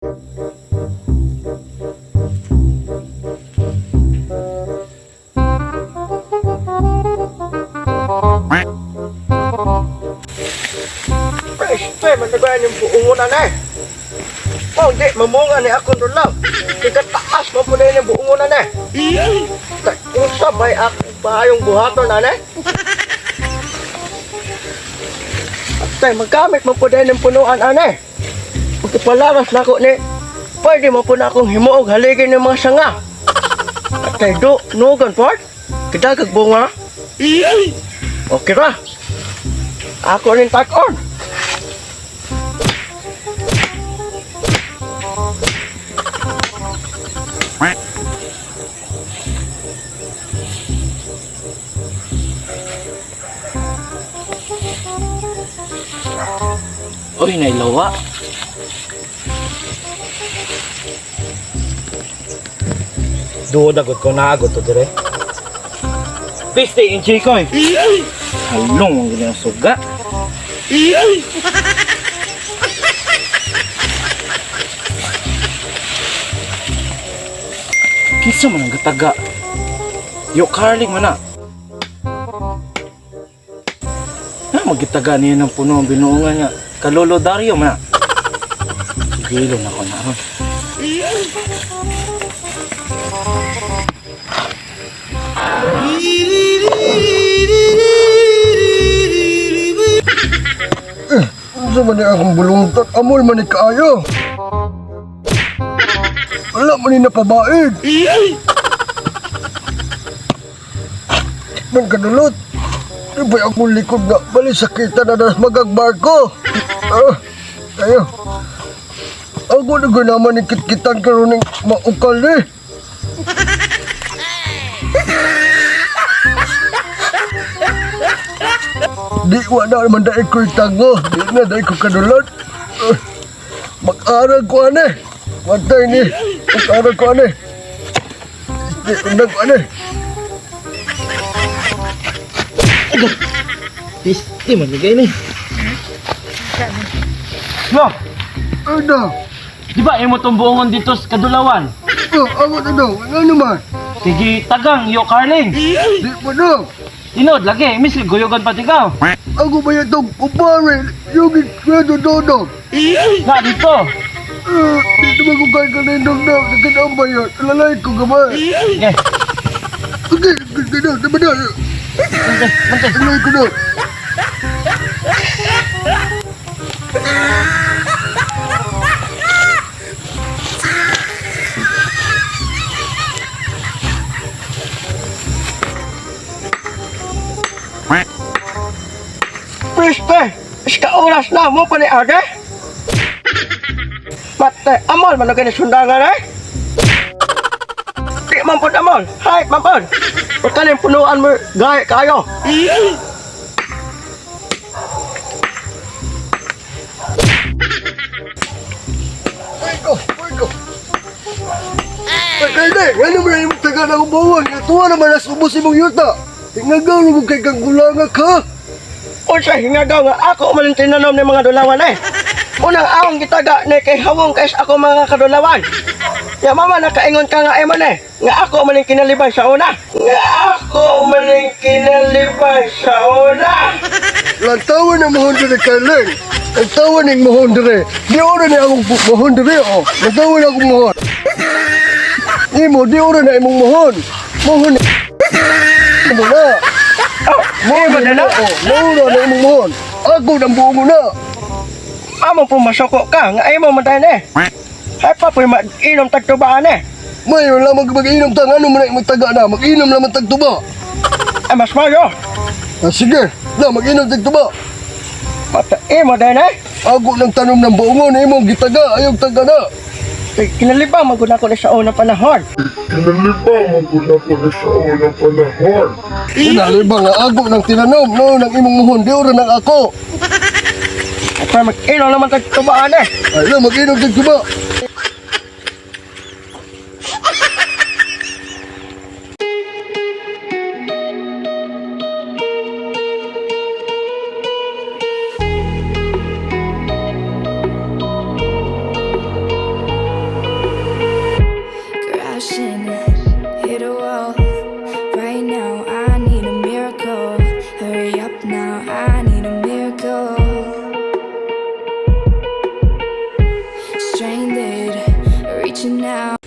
Pre, managayan yung buungunan eh. Oh, hindi, mamunga ni akong doon lang. Kagataas mo po na yung buungunan eh. Kung sabay ako bayong buhaton na eh. Tay, magkamit mo po din yung punuan ane. Pagkipalaras na ako ni, pwede mo po na akong himuog haligin ng mga sanga. At tay, nugan po, kidagag bunga. Okay ra. Ako rin takon. Uy, nailawa. Duod agad ko na agad to dire. Piste in chikoy. Halong ang ganyang suga. Kisa man ang gataga. Yo Carling man na. Magitaga niya ng puno ang binuungan niya. Kalolo Dario man na. Sigilo na ko na ron. Ano man akong bulungtot, amol man kaayo. Wala man napabaid. Man kadulot. Di ba akong likod na bali sakitan na nas magagbarko? Ayo. Ako na naman ikit-kitan karon ng maukal eh. Di wala naman dahil ko'y tango. Di na dahil ko kadulot. Mag-aral ko ane. Matay ni. Mag-aral ko ane. Di undag ko ane. Piste man ligay ni. No, Ano? di ba imo tong buongon dito sa Kadulawan? Ako na daw. Ano naman? Sige tagang yo Carling. Di mo daw. Tinod lagi, miski goyogan pati ka. Ako ba yung itong kupare? Yung ikredo dodo. Nga dito. Dito ba kung kaya ka na yung dogdog? Nagkataon ba yun? Alalay ko gamay. Okay. Okay, gano'n. Diba na? Alalay ko na. Priste, iska oras na mo pa ni age. Mate, amal man na sundangan eh. Di man po amal. Hay, man po. Pagkanin punuan mo gaya kayo. Wait ko. Kaya ano mo na yung taga na kubawan? Natuwa naman na subos imong yuta. Tingagaw na mo kay kang gulanga ka. O siya hingagaw nga ako maling tinanom ng mga dulawan eh. Unang awang gitaga ni kay hawong kay ako mga kadulawan. Ya mama nakaingon ka nga eman eh. Nga ako maling kinalibay sa una. Nga ako maling kinalibay sa una. Lantawan na mohon dire Carling. Lantawan ng mohon dire. Di ora na akong mohon dire oh. Lantawan akong mohon. Imo di ora na imong mohon. Mohon. Imo na. Mohon na na. Mohon na imong mohon. Ako nang buong na. Among pumasoko ka nga ay mo madayon eh. Hay pa po mag-inom tagtubaan eh. Mayroon lang mag-inom tang ano man ay magtaga na. Mag-inom lang tagtuba. Ay mas mayo. Sige. Na mag-inom tagtuba. Mata mo din eh. Ako nang tanom ng buongon imong gitaga ayog taga na. Kinalibang maguna ko na sa unang panahon. Kinalibang nga ako nang tinanom no nang imong muhon di ora nang ako. Ay mag-inom naman tagtubaan eh. Ay na mag-inom tagtuba. reaching out.